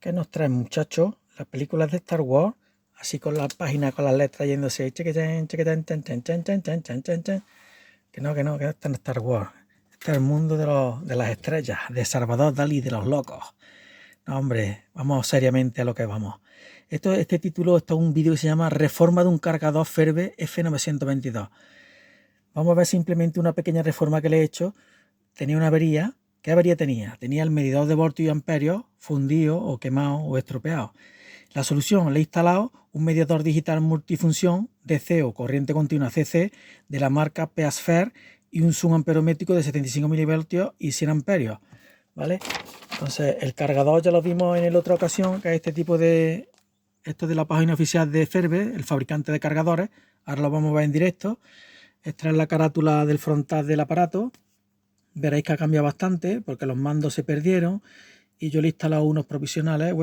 ¿Qué nos traen, muchachos? Las películas de Star Wars, así con las páginas, con las letras yéndose. Que no, que esto no es Star Wars. Este es el mundo de las estrellas, de Salvador Dalí, de los locos. No, hombre, vamos seriamente a lo que vamos. Este título, esto es un vídeo que se llama Reforma de un cargador Ferbe F922. Vamos a ver simplemente una pequeña reforma que le he hecho. Tenía una avería. ¿Qué avería tenía? Tenía el medidor de voltios y amperios fundido o quemado o estropeado. La solución, le he instalado un medidor digital multifunción DC o corriente continua CC de la marca Peasphere y un zoom amperométrico de 75 milivoltios y 100 amperios. ¿Vale? Entonces, el cargador ya lo vimos en la otra ocasión, que es este tipo de... Esto es de la página oficial de Ferbe, el fabricante de cargadores. Ahora lo vamos a ver en directo. Esta es la carátula del frontal del aparato. Veréis que ha cambiado bastante porque los mandos se perdieron y yo le he instalado unos provisionales,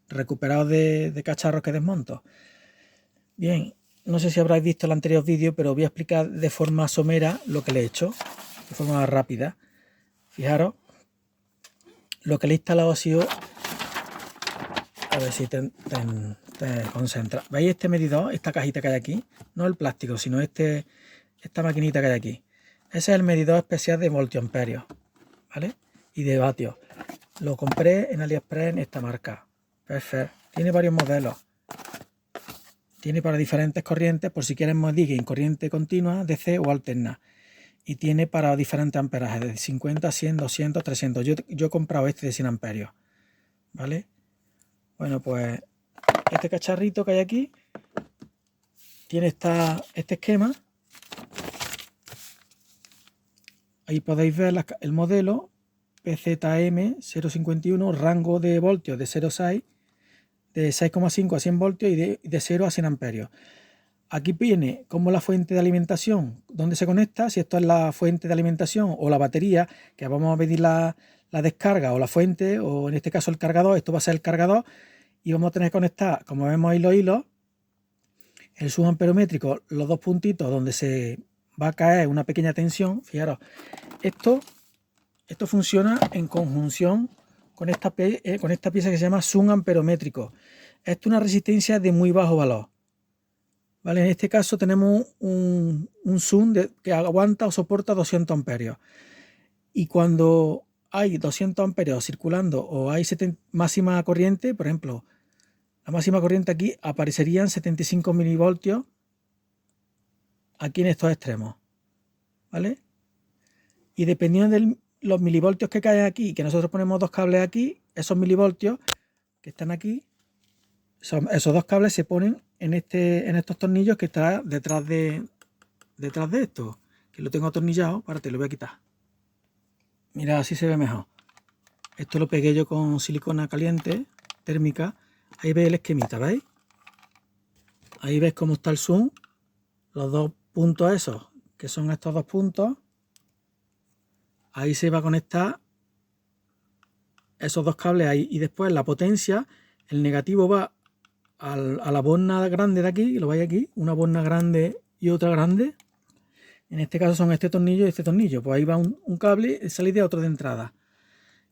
recuperados de cacharros que desmonto. Bien, no sé si habréis visto el anterior vídeo, pero voy a explicar de forma somera lo que le he hecho, de forma rápida. Fijaros, lo que le he instalado ha sido, a ver si te concentra. ¿Veis este medidor, esta cajita que hay aquí? No el plástico, sino esta maquinita que hay aquí. Ese es el medidor especial de voltioamperios, ¿vale? Y de vatios. Lo compré en AliExpress en esta marca. Perfecto. Tiene varios modelos. Tiene para diferentes corrientes, por si quieres medir en corriente continua, DC o alterna. Y tiene para diferentes amperajes, de 50, 100, 200, 300. Yo he comprado este de 100 amperios, ¿vale? Bueno, pues este cacharrito que hay aquí tiene este esquema. Ahí podéis ver el modelo PZM051, rango de voltios de 0,6, de 6,5 a 100 voltios y de 0 a 100 amperios. Aquí viene como la fuente de alimentación, dónde se conecta, si esto es la fuente de alimentación o la batería, que vamos a medir la descarga o la fuente, o en este caso el cargador. Esto va a ser el cargador y vamos a tener que conectar, como vemos ahí los hilos, el zoom amperométrico, los dos puntitos donde se va a caer una pequeña tensión. Fijaros, esto funciona en conjunción con esta pieza que se llama zoom amperométrico. Esto es una resistencia de muy bajo valor, ¿vale? En este caso tenemos un zoom que aguanta o soporta 200 amperios. Y cuando hay 200 amperios circulando o hay máxima corriente, por ejemplo, la máxima corriente aquí aparecerían 75 milivoltios aquí en estos extremos, ¿vale? Y dependiendo de los milivoltios que caen aquí, que nosotros ponemos dos cables aquí, esos milivoltios que están aquí, esos dos cables se ponen en estos tornillos que está detrás de esto, que lo tengo atornillado. Ahora te lo voy a quitar. Mira, así se ve mejor. Esto lo pegué yo con silicona caliente, térmica. Ahí veis el esquemita, ¿veis? Ahí ves cómo está el zoom, los dos puntos esos, que son estos dos puntos. Ahí se va a conectar esos dos cables ahí, y después la potencia, el negativo va a la borna grande de aquí, lo veis aquí, una borna grande y otra grande. En este caso son este tornillo y este tornillo. Pues ahí va un cable de salida y otro de entrada.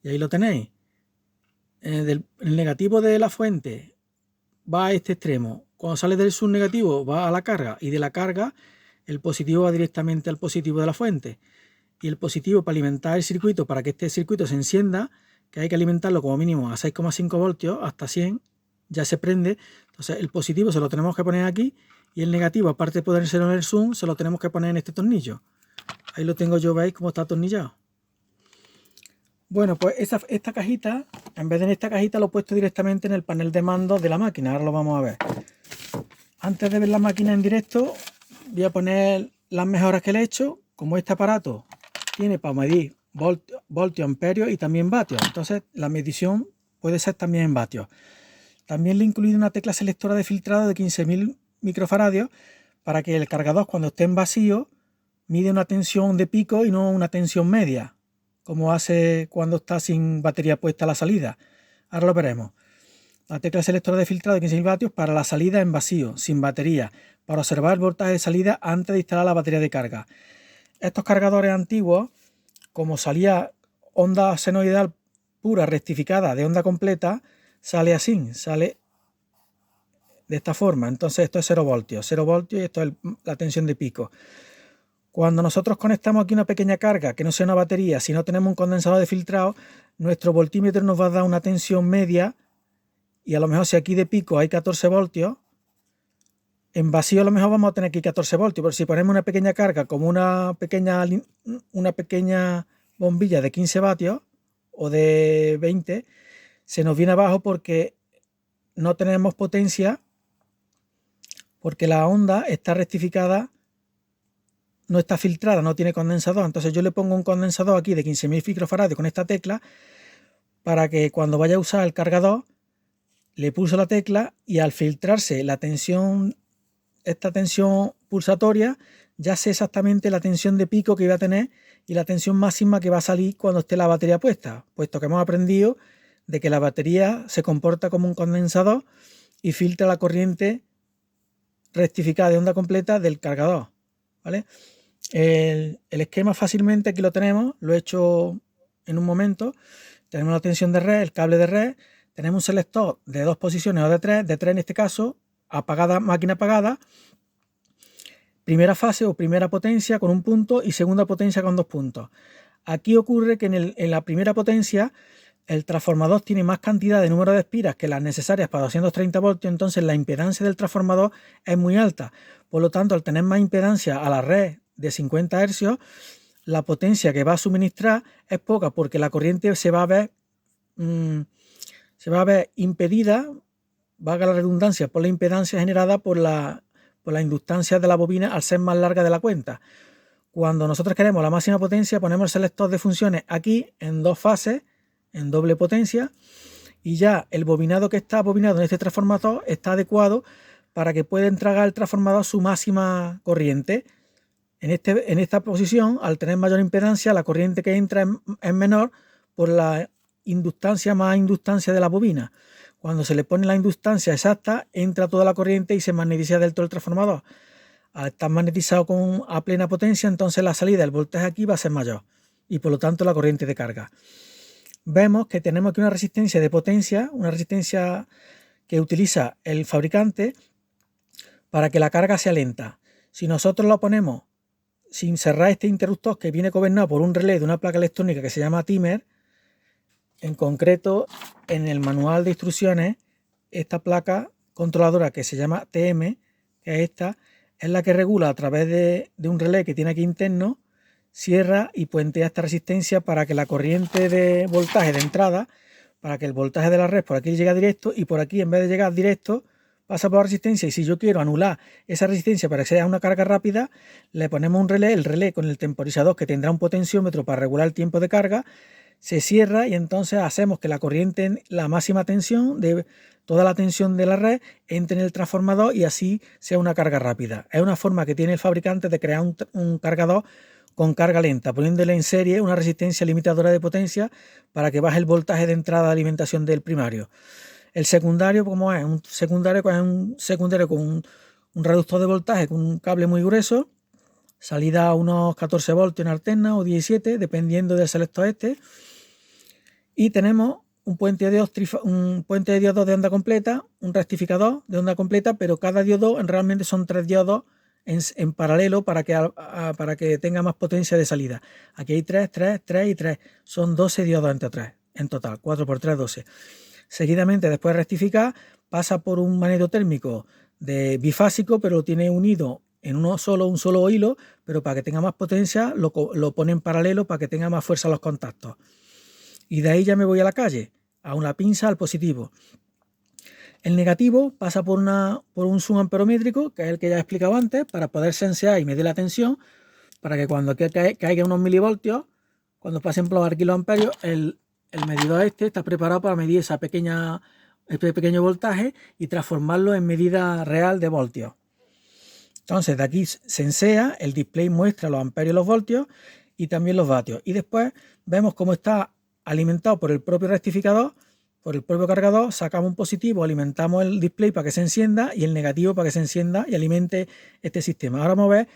Y ahí lo tenéis. El negativo de la fuente va a este extremo. Cuando sale del subnegativo va a la carga, y de la carga el positivo va directamente al positivo de la fuente. Y el positivo, para alimentar el circuito, para que este circuito se encienda, que hay que alimentarlo como mínimo a 6,5 voltios, hasta 100, ya se prende. Entonces el positivo se lo tenemos que poner aquí, y el negativo, aparte de ponérselo en el zoom, se lo tenemos que poner en este tornillo. Ahí lo tengo yo, veis cómo está atornillado. Bueno, pues esta cajita, en vez de en esta cajita, lo he puesto directamente en el panel de mando de la máquina. Ahora lo vamos a ver. Antes de ver la máquina en directo, voy a poner las mejoras que le he hecho. Como este aparato tiene para medir voltios, amperios y también vatios, entonces la medición puede ser también en vatios. También le he incluido una tecla selectora de filtrado de 15.000 microfaradios para que el cargador, cuando esté en vacío, mide una tensión de pico y no una tensión media, como hace cuando está sin batería puesta a la salida. Ahora lo veremos. La tecla selectora de filtrado de 15.000 vatios para la salida en vacío, sin batería, para observar el voltaje de salida antes de instalar la batería de carga. Estos cargadores antiguos, como salía onda senoidal pura rectificada de onda completa sale así, sale de esta forma. Entonces esto es 0 voltios y esto es la tensión de pico. Cuando nosotros conectamos aquí una pequeña carga, que no sea una batería, si no tenemos un condensador de filtrado, nuestro voltímetro nos va a dar una tensión media, y a lo mejor si aquí de pico hay 14 voltios, en vacío a lo mejor vamos a tener aquí 14 voltios, pero si ponemos una pequeña carga como una pequeña bombilla de 15 vatios o de 20, se nos viene abajo porque no tenemos potencia, porque la onda está rectificada, no está filtrada, no tiene condensador. Entonces yo le pongo un condensador aquí de 15.000 microfarads con esta tecla, para que cuando vaya a usar el cargador le pulso la tecla y al filtrarse la tensión, esta tensión pulsatoria, ya sé exactamente la tensión de pico que iba a tener y la tensión máxima que va a salir cuando esté la batería puesta, puesto que hemos aprendido de que la batería se comporta como un condensador y filtra la corriente rectificada de onda completa del cargador, ¿vale? El esquema fácilmente aquí lo tenemos, lo he hecho en un momento. Tenemos la tensión de red, el cable de red, tenemos un selector de 2 posiciones o de 3 en este caso, apagada, máquina apagada, primera fase o primera potencia con un punto y segunda potencia con 2 puntos. Aquí ocurre que en la primera potencia el transformador tiene más cantidad de número de espiras que las necesarias para 230 voltios, entonces la impedancia del transformador es muy alta. Por lo tanto, al tener más impedancia a la red de 50 Hz, la potencia que va a suministrar es poca, porque la corriente se va a ver impedida, valga la redundancia, por la impedancia generada por la inductancia de la bobina al ser más larga de la cuenta. Cuando nosotros queremos la máxima potencia, ponemos el selector de funciones aquí en 2 fases, en doble potencia, y ya el bobinado que está bobinado en este transformador está adecuado para que pueda entregar el transformador su máxima corriente. En esta posición, al tener mayor impedancia, la corriente que entra es menor por la inductancia más inductancia de la bobina. Cuando se le pone la inductancia exacta, entra toda la corriente y se magnetiza del todo el transformador. Al estar magnetizado a plena potencia, entonces la salida del voltaje aquí va a ser mayor y por lo tanto la corriente de carga. Vemos que tenemos aquí una resistencia de potencia, una resistencia que utiliza el fabricante para que la carga sea lenta. Si nosotros lo ponemos sin cerrar este interruptor, que viene gobernado por un relé de una placa electrónica que se llama timer, en concreto en el manual de instrucciones, esta placa controladora que se llama TM, que es esta, es la que regula a través de un relé que tiene aquí interno, cierra y puentea esta resistencia para que la corriente de voltaje de entrada, para que el voltaje de la red por aquí llegue directo, y por aquí en vez de llegar directo pasa por la resistencia. Y si yo quiero anular esa resistencia para que sea una carga rápida, le ponemos un relé, el relé con el temporizador que tendrá un potenciómetro para regular el tiempo de carga, se cierra y entonces hacemos que la corriente, la máxima tensión de toda la tensión de la red, entre en el transformador y así sea una carga rápida. Es una forma que tiene el fabricante de crear un cargador con carga lenta, poniéndole en serie una resistencia limitadora de potencia para que baje el voltaje de entrada de alimentación del primario. El secundario, como es un secundario con un reductor de voltaje con un cable muy grueso, salida a unos 14 voltios en alterna o 17, dependiendo del selector este. Y tenemos un puente de diodos de onda completa, un rectificador de onda completa, pero cada diodo realmente son 3 diodos en paralelo para que tenga más potencia de salida. Aquí hay 3 y 3. Son 12 diodos entre 3 en total, 4 por 3, 12. Seguidamente, después de rectificar, pasa por un magnetotérmico de bifásico, pero lo tiene unido en un solo hilo, pero para que tenga más potencia lo pone en paralelo para que tenga más fuerza los contactos. Y de ahí ya me voy a la calle, a una pinza al positivo. El negativo pasa por un zoom amperométrico, que es el que ya he explicado antes, para poder sensear y medir la tensión, para que cuando caiga unos milivoltios, cuando pasen por los kiloamperios, el medidor este está preparado para medir este pequeño voltaje y transformarlo en medida real de voltios. Entonces de aquí sensea, el display muestra los amperios y los voltios y también los vatios. Y después vemos cómo está alimentado por el propio rectificador, por el propio cargador. Sacamos un positivo, alimentamos el display para que se encienda y el negativo para que se encienda y alimente este sistema. Ahora vamos a ver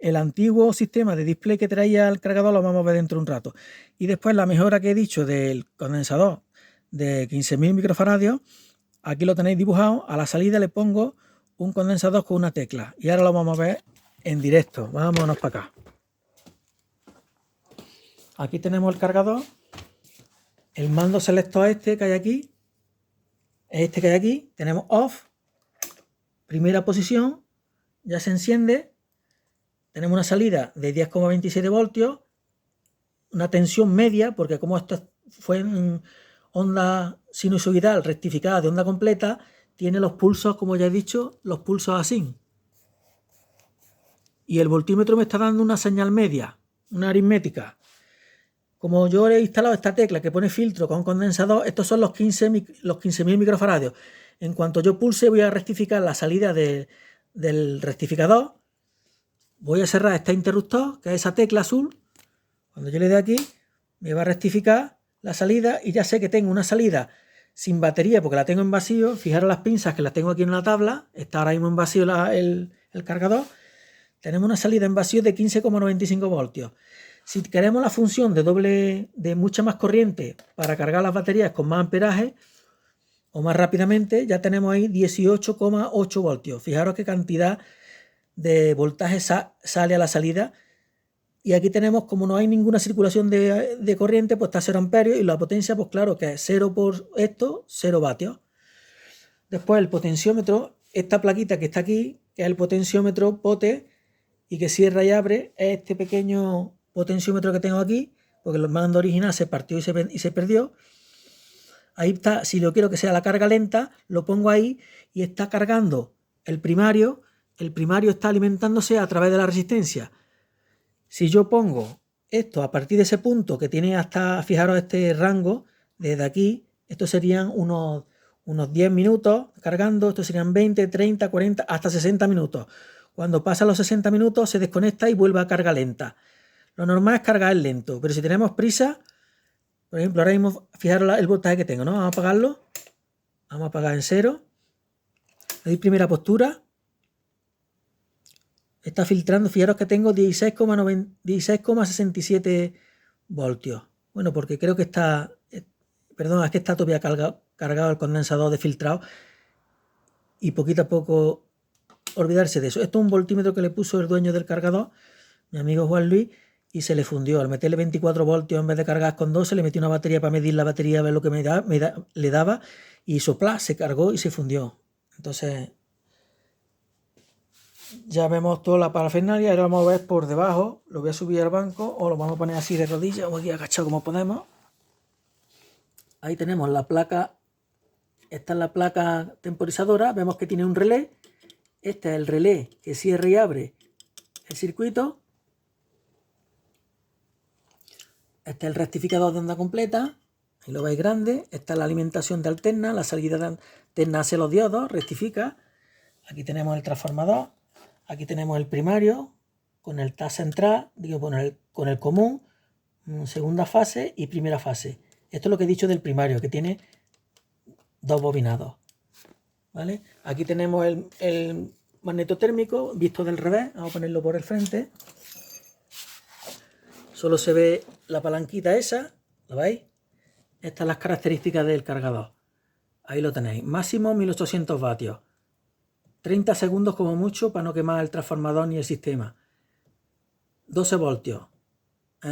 el antiguo sistema de display que traía el cargador lo vamos a ver dentro de un rato. Y después la mejora que he dicho del condensador de 15.000 microfaradios, aquí lo tenéis dibujado. A la salida le pongo un condensador con una tecla y ahora lo vamos a ver en directo. Vámonos para acá. Aquí tenemos el cargador, el mando selector este que hay aquí, este que hay aquí, tenemos off, primera posición, ya se enciende, tenemos una salida de 10,27 voltios, una tensión media, porque como esto fue en onda sinusoidal rectificada de onda completa, tiene los pulsos, como ya he dicho, los pulsos así. Y el voltímetro me está dando una señal media, una aritmética. Como yo he instalado esta tecla que pone filtro con condensador, estos son los 15.000 microfaradios. En cuanto yo pulse, voy a rectificar la salida del rectificador. Voy a cerrar este interruptor, que es esa tecla azul. Cuando yo le dé aquí, me va a rectificar la salida y ya sé que tengo una salida sin batería porque la tengo en vacío. Fijaros las pinzas que las tengo aquí en la tabla. Está ahora mismo en vacío el cargador. Tenemos una salida en vacío de 15,95 voltios. Si queremos la función de mucha más corriente para cargar las baterías con más amperaje o más rápidamente, ya tenemos ahí 18,8 voltios. Fijaros qué cantidad de voltaje sale a la salida. Y aquí tenemos, como no hay ninguna circulación de corriente, pues está 0 amperios y la potencia, pues claro que es 0 por esto, 0 vatios. Después el potenciómetro, esta plaquita que está aquí, que es el potenciómetro POTE y que cierra y abre, es este pequeño potenciómetro que tengo aquí, porque el mando original se partió y se perdió. Ahí está, si lo quiero que sea la carga lenta, lo pongo ahí y está cargando el primario está alimentándose a través de la resistencia. Si yo pongo esto a partir de ese punto que tiene hasta, fijaros este rango, desde aquí, estos serían unos 10 minutos cargando, estos serían 20, 30, 40, hasta 60 minutos. Cuando pasa los 60 minutos se desconecta y vuelve a carga lenta. Lo normal es cargar lento, pero si tenemos prisa, por ejemplo, ahora mismo, fijaros el voltaje que tengo, ¿no? Vamos a apagarlo. Vamos a apagar en 0. Le doy primera postura. Está filtrando, fijaros que tengo 16,67 voltios. Bueno, porque creo que está, perdón, es que está todavía cargado el condensador de filtrado. Y poquito a poco olvidarse de eso. Esto es un voltímetro que le puso el dueño del cargador, mi amigo Juan Luis, y se le fundió. Al meterle 24 voltios en vez de cargar con 12, le metí una batería para medir la batería, a ver lo que le daba, y sopla, se cargó y se fundió. Entonces, ya vemos toda la parafernalia. Ahora vamos a ver por debajo. Lo voy a subir al banco o lo vamos a poner así de rodillas o aquí agachado como podemos. Ahí tenemos la placa. Esta es la placa temporizadora. Vemos que tiene un relé. Este es el relé que cierra y abre el circuito. Este es el rectificador de onda completa. Ahí lo veis grande. Esta es la alimentación de alterna. La salida de alterna hacia los diodos. Rectifica. Aquí tenemos el transformador. Aquí tenemos el primario con el TAS central, digo, con el común, segunda fase y primera fase. Esto es lo que he dicho del primario, que tiene dos bobinados. ¿Vale? Aquí tenemos el magnetotérmico visto del revés. Vamos a ponerlo por el frente. Solo se ve la palanquita esa, ¿lo veis? Estas son las características del cargador. Ahí lo tenéis. Máximo 1800 vatios. 30 segundos como mucho para no quemar el transformador ni el sistema. 12 voltios.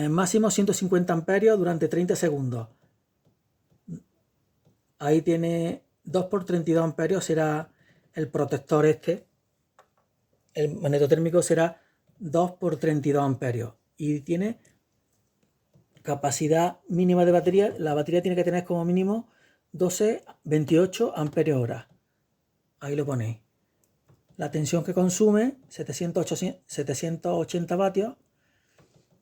Máximo 150 amperios durante 30 segundos. Ahí tiene 2 por 32 amperios, será el protector este. El magnetotérmico será 2 por 32 amperios. Y tiene capacidad mínima de batería. La batería tiene que tener como mínimo 28 amperios hora. Ahí lo ponéis. La tensión que consume, 780 vatios.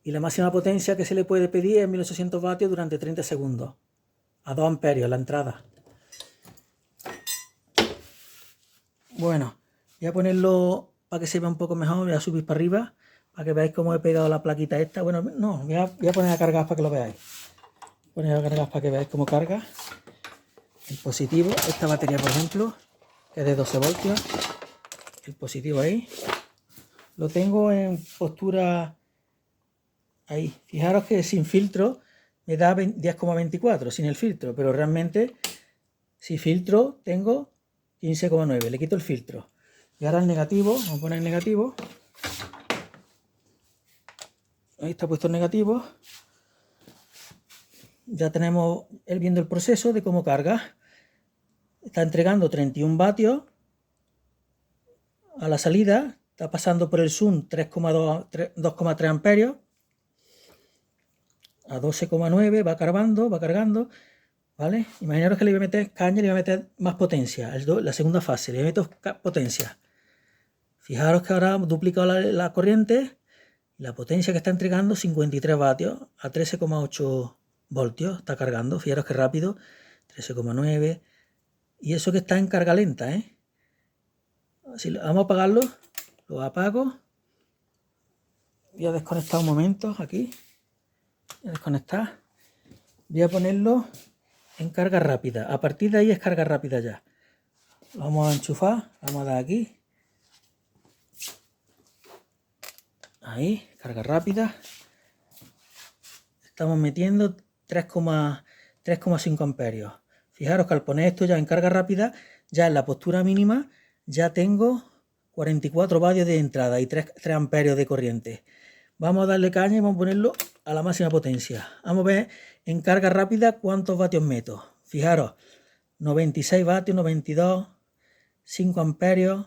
Y la máxima potencia que se le puede pedir es 1800 vatios durante 30 segundos. A 2 amperios la entrada. Bueno, voy a ponerlo para que se vea un poco mejor. Voy a subir para arriba para que veáis cómo he pegado la plaquita esta. Bueno, no, voy a poner a cargar para que lo veáis. Poner a cargar para que veáis cómo carga. El positivo, esta batería por ejemplo, que es de 12 voltios. El positivo ahí, lo tengo en postura ahí. Fijaros que sin filtro me da 10,24 sin el filtro, pero realmente si filtro tengo 15,9. Le quito el filtro. Y ahora el negativo, vamos a poner el negativo. Ahí está puesto el negativo. Ya tenemos él viendo el proceso de cómo carga. Está entregando 31 vatios a la salida. Está pasando por el zoom 2,3 amperios. A 12,9 va cargando, ¿vale? Imaginaros que le voy a meter caña, le voy a meter más potencia. La segunda fase, le voy a meter potencia. Fijaros que ahora hemos duplicado la corriente. La potencia que está entregando 53 vatios a 13,8 voltios. Está cargando, fijaros que rápido. 13,9. Y eso que está en carga lenta, ¿eh? Así, vamos a apagarlo. Lo apago. Voy a desconectar un momento aquí. Voy a desconectar. Voy a ponerlo en carga rápida. A partir de ahí es carga rápida ya. Lo vamos a enchufar. Vamos a dar aquí. Ahí, carga rápida. Estamos metiendo 3,5 amperios. Fijaros que al poner esto ya en carga rápida, ya en la postura mínima, ya tengo 44 vatios de entrada y 3 amperios de corriente. Vamos a darle caña y vamos a ponerlo a la máxima potencia. Vamos a ver en carga rápida cuántos vatios meto. Fijaros, 96 vatios, 92, 5 amperios.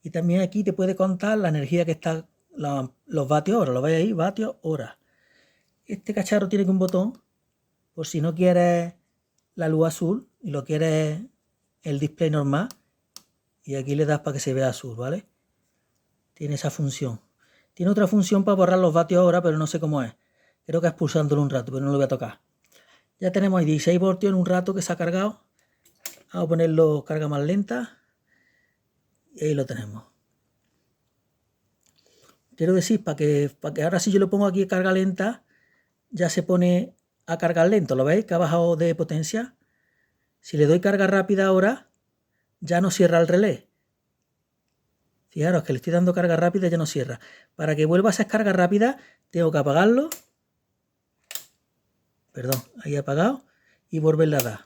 Y también aquí te puede contar la energía que está, los vatios hora. ¿Lo veis ahí? Vatios hora. Este cacharro tiene que un botón, por si no quieres la luz azul y lo quieres el display normal. Y aquí le das para que se vea azul, ¿vale? Tiene esa función. Tiene otra función para borrar los vatios hora, pero no sé cómo es. Creo que es pulsándolo un rato, pero no lo voy a tocar. Ya tenemos ahí 16 voltios en un rato que se ha cargado. Vamos a ponerlo carga más lenta. Y ahí lo tenemos. Quiero decir, para que ahora si yo lo pongo aquí a carga lenta, ya se pone a cargar lento. ¿Lo veis? Que ha bajado de potencia. Si le doy carga rápida ahora, ya no cierra el relé. Fijaros que le estoy dando carga rápida y ya no cierra. Para que vuelva a ser carga rápida, tengo que apagarlo. Perdón, ahí apagado. Y volverle a dar.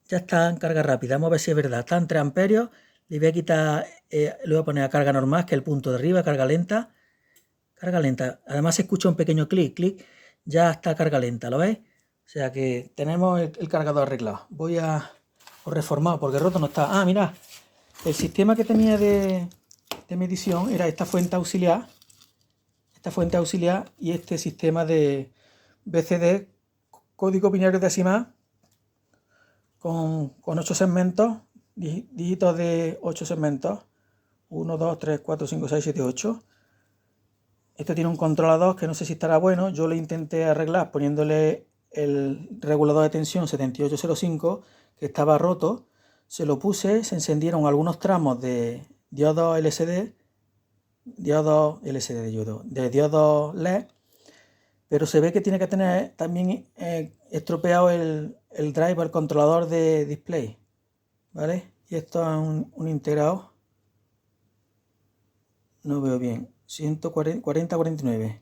Ya está en carga rápida. Vamos a ver si es verdad. Está en 3 amperios. Le voy a quitar, le voy a poner a carga normal, que es el punto de arriba, carga lenta. Carga lenta. Además se escucha un pequeño clic. Ya está carga lenta, ¿lo veis? O sea que tenemos el cargador arreglado. Voy a reformar porque roto no está. Ah, mirad. El sistema que tenía de medición era esta fuente auxiliar. Y este sistema de BCD, código binario decimal, con 8 segmentos, dígitos de 8 segmentos. 1, 2, 3, 4, 5, 6, 7, 8. Este tiene un controlador que no sé si estará bueno. Yo lo intenté arreglar poniéndole el regulador de tensión 7805, que estaba roto. Se lo puse, se encendieron algunos tramos de diodos LCD, de diodos LED, pero se ve que tiene que tener también estropeado el driver, el controlador de display, ¿vale? Y esto es un integrado, no veo bien, 140-49,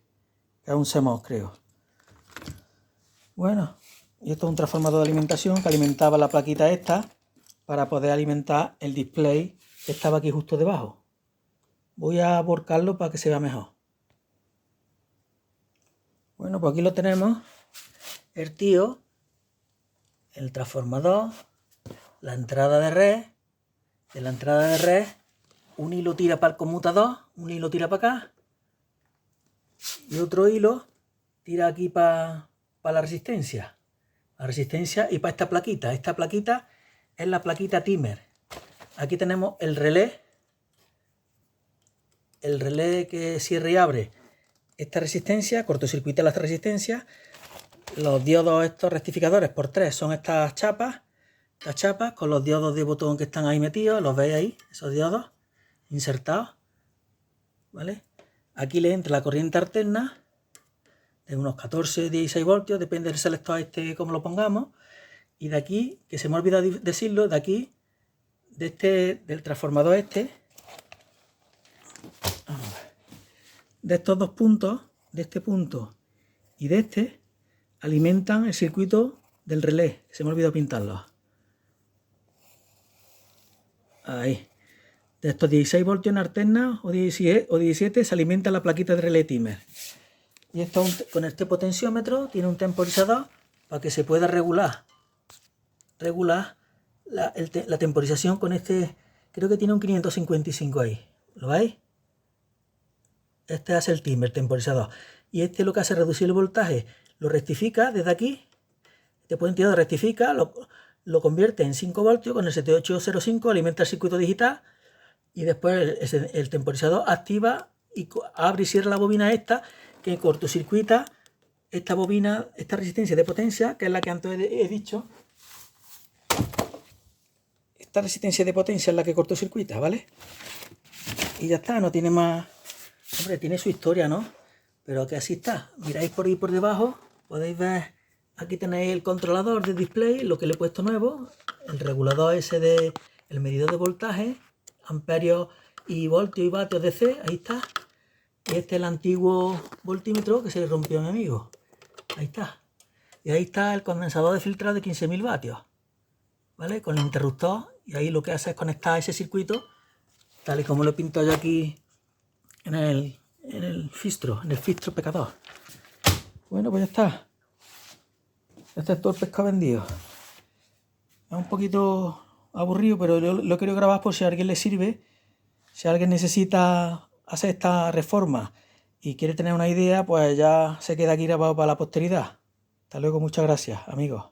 que es un CMOS, creo. Bueno, y esto es un transformador de alimentación que alimentaba la plaquita esta para poder alimentar el display que estaba aquí justo debajo. Voy a volcarlo para que se vea mejor. Bueno, pues aquí lo tenemos, el tío, el transformador, la entrada de red. De la entrada de red, un hilo tira para el conmutador, un hilo tira para acá y otro hilo tira aquí para la resistencia. Y para esta plaquita. Esta plaquita es la plaquita timer. Aquí tenemos el relé que cierra y abre esta resistencia, cortocircuita la resistencia. Los diodos estos rectificadores por 3 son estas chapas con los diodos de botón que están ahí metidos. Los veis ahí, esos diodos insertados, ¿vale? Aquí le entra la corriente alterna de unos 14-16 voltios, depende del selector este como lo pongamos. Y de aquí, que se me ha olvidado decirlo, de aquí, del transformador este, de estos dos puntos, de este punto y de este, alimentan el circuito del relé. Se me ha olvidado pintarlo. Ahí. De estos 16 voltios en alterna o 17 se alimenta la plaquita de relé timer. Y esto con este potenciómetro tiene un temporizador para que se pueda regular la temporización con este. Creo que tiene un 555 ahí. ¿Lo veis? Este hace el timer, el temporizador. Y este lo que hace es reducir el voltaje. Lo rectifica desde aquí. Este potenciómetro rectifica, lo convierte en 5 voltios. Con el 7805 alimenta el circuito digital. Y después el temporizador activa y abre y cierra la bobina esta, que cortocircuita esta bobina, esta resistencia de potencia, que es la que antes he dicho. Esta resistencia de potencia es la que cortocircuita, ¿vale? Y ya está, no tiene más. Hombre, tiene su historia, ¿no? Pero que así está. Miráis por ahí por debajo, podéis ver, aquí tenéis el controlador de display, lo que le he puesto nuevo, el regulador ese de, el medidor de voltaje, amperios y voltios y vatios DC, ahí está. Y este es el antiguo voltímetro que se le rompió a mi amigo. Ahí está. Y ahí está el condensador de filtrado de 15.000 vatios. ¿Vale? Con el interruptor. Y ahí lo que hace es conectar ese circuito, tal y como lo he pintado yo aquí en el filtro pecador. Bueno, pues ya está. Este es todo el pescado vendido. Es un poquito aburrido, pero lo quiero grabar por si a alguien le sirve. Si alguien necesita hacer esta reforma y quiere tener una idea, pues ya se queda aquí grabado para la posteridad. Hasta luego, muchas gracias, amigos.